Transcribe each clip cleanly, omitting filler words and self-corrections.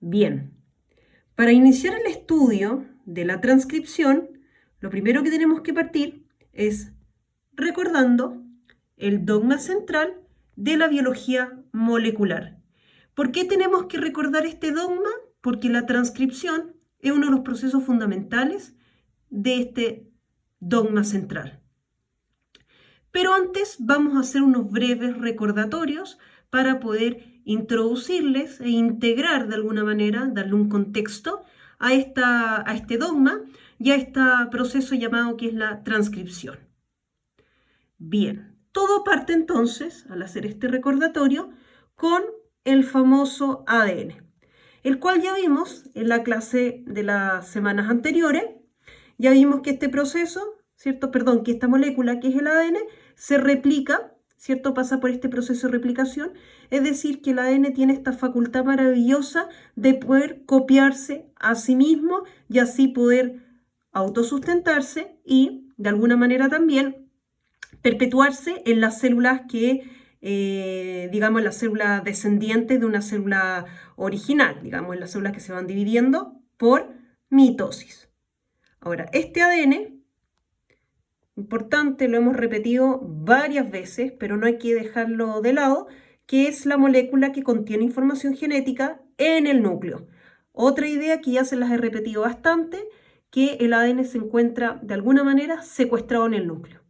Bien, para iniciar el estudio de la transcripción, lo primero que tenemos que partir es recordando el dogma central de la biología molecular. ¿Por qué tenemos que recordar este dogma? Porque la transcripción es uno de los procesos fundamentales de este dogma central. Pero antes vamos a hacer unos breves recordatorios para poder introducirles e integrar de alguna manera, darle un contexto a este dogma y a este proceso llamado que es la transcripción. Bien, todo parte entonces, al hacer este recordatorio, con el famoso ADN, el cual ya vimos en la clase de las semanas anteriores. Ya vimos que este proceso, ¿cierto? Perdón, que esta molécula, que es el ADN, se replica, ¿cierto? Pasa por este proceso de replicación, es decir, que el ADN tiene esta facultad maravillosa de poder copiarse a sí mismo y así poder autosustentarse y, de alguna manera también, perpetuarse en las células que, digamos, en las células descendientes de una célula original, digamos, en las células que se van dividiendo por mitosis. Ahora, este ADN, importante, lo hemos repetido varias veces, pero no hay que dejarlo de lado, que es la molécula que contiene información genética en el núcleo. Otra idea que ya se las he repetido bastante, que el ADN se encuentra de alguna manera secuestrado en el núcleo.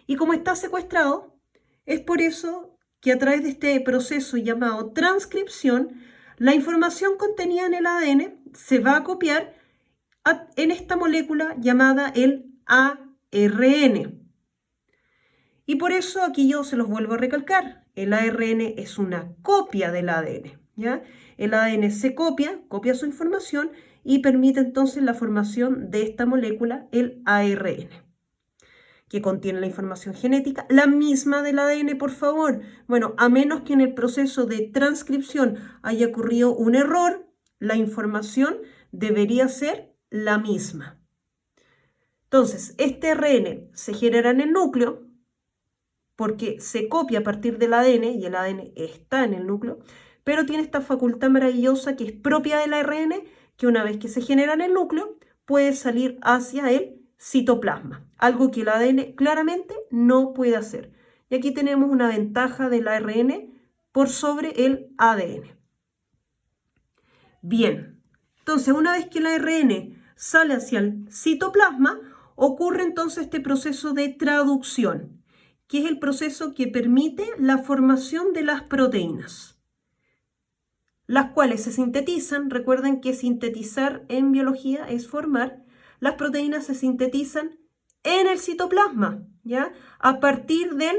Y como está secuestrado, es por eso que a través de este proceso llamado transcripción, la información contenida en el ADN se va a copiar en esta molécula llamada el ARN. Y por eso aquí yo se los vuelvo a recalcar. El ARN es una copia del ADN, ¿ya? El ADN se copia su información y permite entonces la formación de esta molécula, el ARN, que contiene la información genética, la misma del ADN, por favor. Bueno, a menos que en el proceso de transcripción haya ocurrido un error, la información debería ser la misma. Entonces, este ARN se genera en el núcleo porque se copia a partir del ADN y el ADN está en el núcleo, pero tiene esta facultad maravillosa que es propia del ARN, que una vez que se genera en el núcleo puede salir hacia el citoplasma, algo que el ADN claramente no puede hacer. Y aquí tenemos una ventaja del ARN por sobre el ADN. Bien, entonces una vez que el ARN sale hacia el citoplasma, ocurre entonces este proceso de traducción, que es el proceso que permite la formación de las proteínas, las cuales se sintetizan. Recuerden que sintetizar en biología es formar. Las proteínas se sintetizan en el citoplasma, ¿ya? A partir del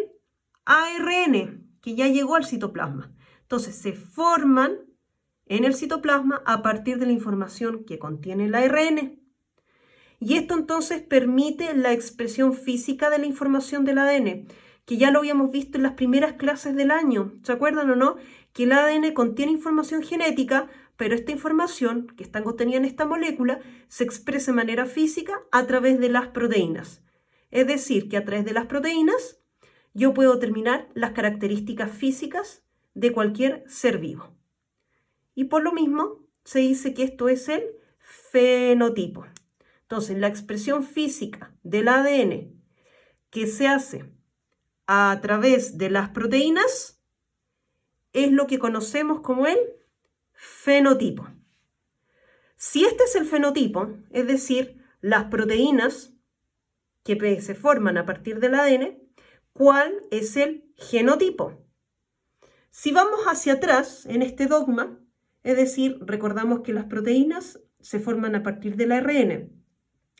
ARN, que ya llegó al citoplasma. Entonces se forman en el citoplasma a partir de la información que contiene el ARN. Y esto entonces permite la expresión física de la información del ADN, que ya lo habíamos visto en las primeras clases del año. ¿Se acuerdan o no? Que el ADN contiene información genética, pero esta información que está contenida en esta molécula se expresa de manera física a través de las proteínas. Es decir, que a través de las proteínas yo puedo determinar las características físicas de cualquier ser vivo. Y por lo mismo se dice que esto es el fenotipo. Entonces, la expresión física del ADN que se hace a través de las proteínas es lo que conocemos como el fenotipo. Si este es el fenotipo, es decir, las proteínas que se forman a partir del ADN, ¿cuál es el genotipo? Si vamos hacia atrás en este dogma, es decir, recordamos que las proteínas se forman a partir del ARN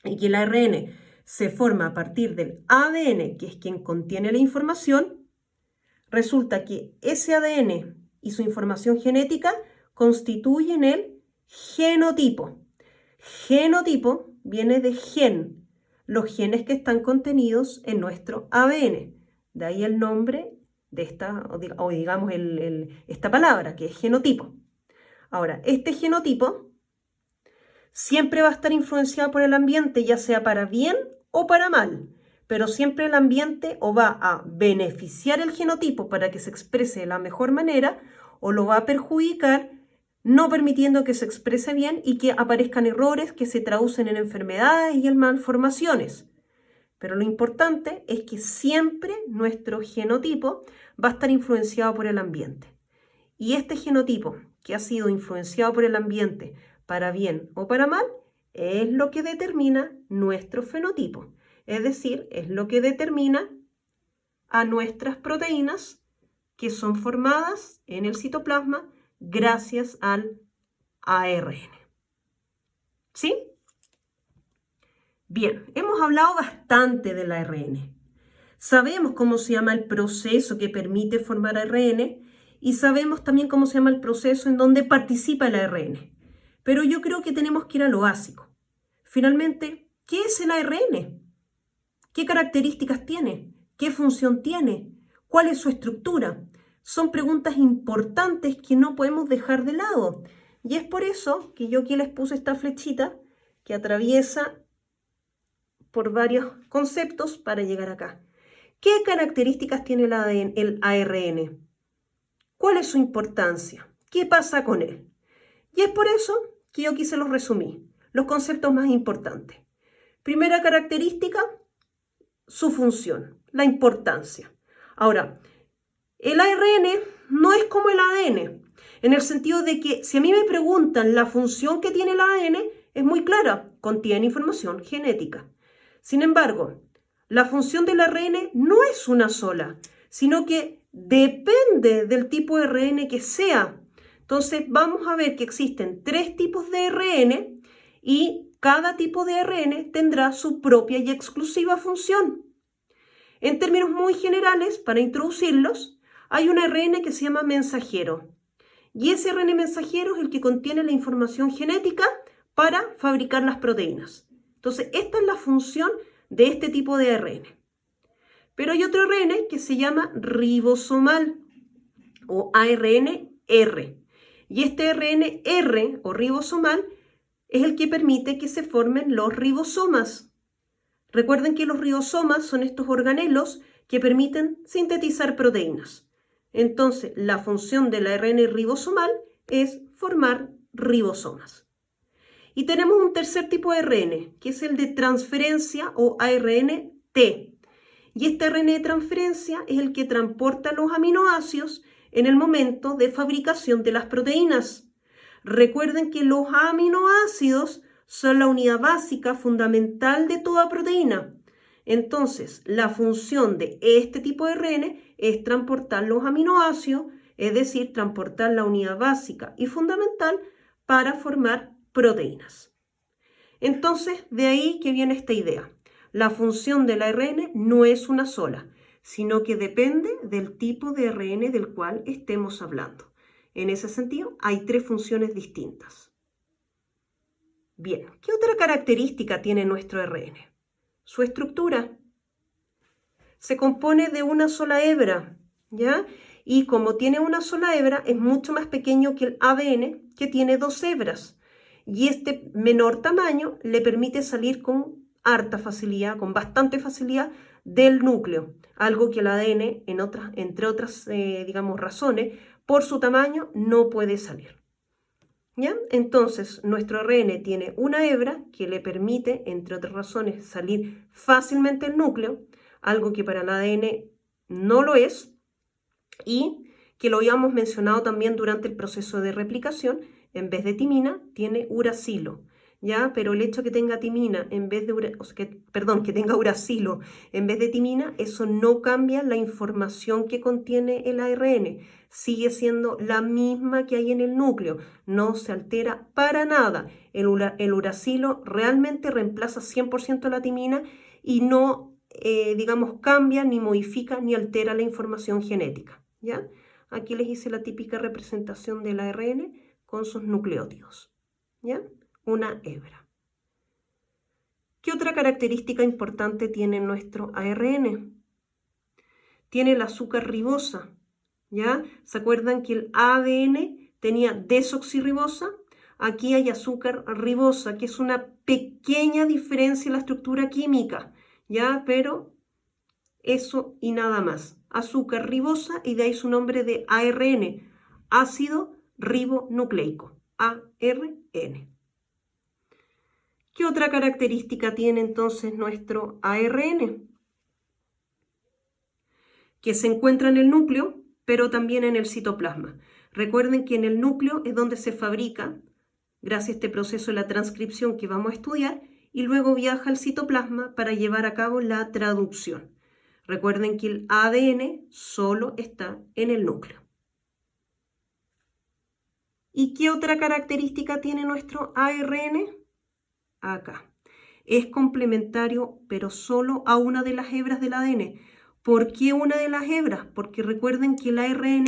y que el ARN se forma a partir del ADN, que es quien contiene la información, resulta que ese ADN y su información genética constituyen el genotipo. Genotipo viene de gen, los genes que están contenidos en nuestro ADN. De ahí el nombre de esta, o digamos esta palabra, que es genotipo. Ahora, este genotipo siempre va a estar influenciado por el ambiente, ya sea para bien o para mal, pero siempre el ambiente o va a beneficiar el genotipo para que se exprese de la mejor manera o lo va a perjudicar no permitiendo que se exprese bien y que aparezcan errores que se traducen en enfermedades y en malformaciones. Pero lo importante es que siempre nuestro genotipo va a estar influenciado por el ambiente. Y este genotipo que ha sido influenciado por el ambiente para bien o para mal es lo que determina nuestro fenotipo. Es decir, es lo que determina a nuestras proteínas que son formadas en el citoplasma gracias al ARN. ¿Sí? Bien, hemos hablado bastante del ARN. Sabemos cómo se llama el proceso que permite formar ARN y sabemos también cómo se llama el proceso en donde participa el ARN. Pero yo creo que tenemos que ir a lo básico. Finalmente, ¿qué es el ARN? ¿Qué características tiene? ¿Qué función tiene? ¿Cuál es su estructura? Son preguntas importantes que no podemos dejar de lado. Y es por eso que yo aquí les puse esta flechita que atraviesa por varios conceptos para llegar acá. ¿Qué características tiene el ARN? ¿Cuál es su importancia? ¿Qué pasa con él? Y es por eso que yo aquí se los resumí, los conceptos más importantes. Primera característica, su función, la importancia. Ahora, el ARN no es como el ADN, en el sentido de que si a mí me preguntan la función que tiene el ADN, es muy clara, contiene información genética. Sin embargo, la función del ARN no es una sola, sino que depende del tipo de ARN que sea. Entonces vamos a ver que existen 3 tipos de ARN y cada tipo de ARN tendrá su propia y exclusiva función. En términos muy generales, para introducirlos, hay un ARN que se llama mensajero. Y ese ARN mensajero es el que contiene la información genética para fabricar las proteínas. Entonces, esta es la función de este tipo de ARN. Pero hay otro ARN que se llama ribosomal o ARN-R. Y este ARN-R o ribosomal es el que permite que se formen los ribosomas. Recuerden que los ribosomas son estos organelos que permiten sintetizar proteínas. Entonces, la función del ARN ribosomal es formar ribosomas. Y tenemos un tercer tipo de ARN, que es el de transferencia o ARN-T. Y este ARN de transferencia es el que transporta los aminoácidos en el momento de fabricación de las proteínas. Recuerden que los aminoácidos son la unidad básica fundamental de toda proteína. Entonces, la función de este tipo de ARN es transportar los aminoácidos, es decir, transportar la unidad básica y fundamental para formar proteínas. Entonces, de ahí que viene esta idea. La función del ARN no es una sola, sino que depende del tipo de ARN del cual estemos hablando. En ese sentido, hay 3 funciones distintas. Bien, ¿qué otra característica tiene nuestro ARN? Su estructura. Se compone de una sola hebra, ¿ya? Y como tiene una sola hebra, es mucho más pequeño que el ADN, que tiene 2 hebras. Y este menor tamaño le permite salir con harta facilidad, con bastante facilidad del núcleo, algo que el ADN, entre otras razones, por su tamaño no puede salir. ¿Ya? Entonces, nuestro ARN tiene una hebra que le permite, entre otras razones, salir fácilmente del núcleo, algo que para el ADN no lo es, y que lo habíamos mencionado también durante el proceso de replicación. En vez de timina, tiene uracilo, ¿ya? Pero el hecho que tenga timina en vez de que tenga uracilo en vez de timina, eso no cambia la información que contiene el ARN. Sigue siendo la misma que hay en el núcleo, no se altera para nada. El uracilo realmente reemplaza 100% la timina y no, cambia, ni modifica, ni altera la información genética, ¿ya? Aquí les hice la típica representación del ARN con sus nucleótidos, ¿ya? Una hebra. ¿Qué otra característica importante tiene nuestro ARN? Tiene el azúcar ribosa, ¿ya? ¿Se acuerdan que el ADN tenía desoxirribosa? Aquí hay azúcar ribosa, que es una pequeña diferencia en la estructura química, ¿ya? Pero eso y nada más. Azúcar ribosa y de ahí su nombre de ARN, ácido ribonucleico. ARN. ¿Qué otra característica tiene entonces nuestro ARN? Que se encuentra en el núcleo, pero también en el citoplasma. Recuerden que en el núcleo es donde se fabrica, gracias a este proceso de la transcripción que vamos a estudiar, y luego viaja al citoplasma para llevar a cabo la traducción. Recuerden que el ADN solo está en el núcleo. ¿Y qué otra característica tiene nuestro ARN? Acá. Es complementario, pero solo a una de las hebras del ADN. ¿Por qué una de las hebras? Porque recuerden que el ARN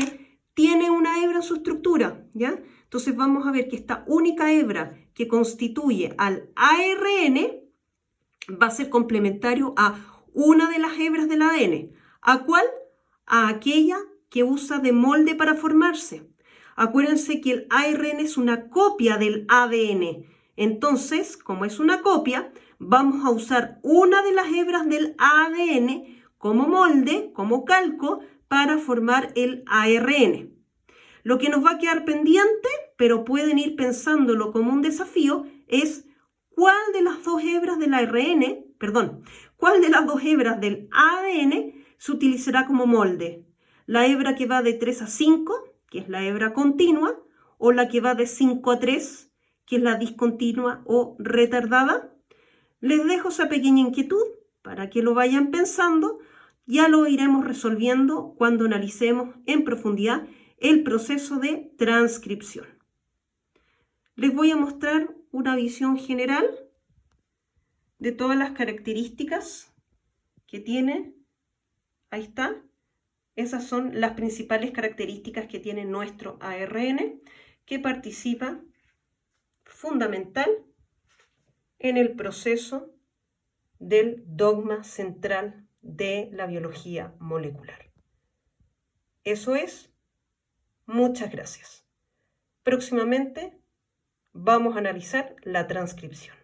tiene una hebra en su estructura, ¿ya? Entonces vamos a ver que esta única hebra que constituye al ARN va a ser complementario a una de las hebras del ADN. ¿A cuál? A aquella que usa de molde para formarse. Acuérdense que el ARN es una copia del ADN. Entonces, como es una copia, vamos a usar una de las hebras del ADN como molde, como calco, para formar el ARN. Lo que nos va a quedar pendiente, pero pueden ir pensándolo como un desafío, es cuál de las dos hebras del cuál de las dos hebras del ADN se utilizará como molde. La hebra que va de 3 a 5, que es la hebra continua, o la que va de 5 a 3, que es la discontinua o retardada. Les dejo esa pequeña inquietud para que lo vayan pensando. Ya lo iremos resolviendo cuando analicemos en profundidad el proceso de transcripción. Les voy a mostrar una visión general de todas las características que tiene. Ahí está. Esas son las principales características que tiene nuestro ARN, que participa fundamental en el proceso del dogma central de la biología molecular. Eso es. Muchas gracias. Próximamente vamos a analizar la transcripción.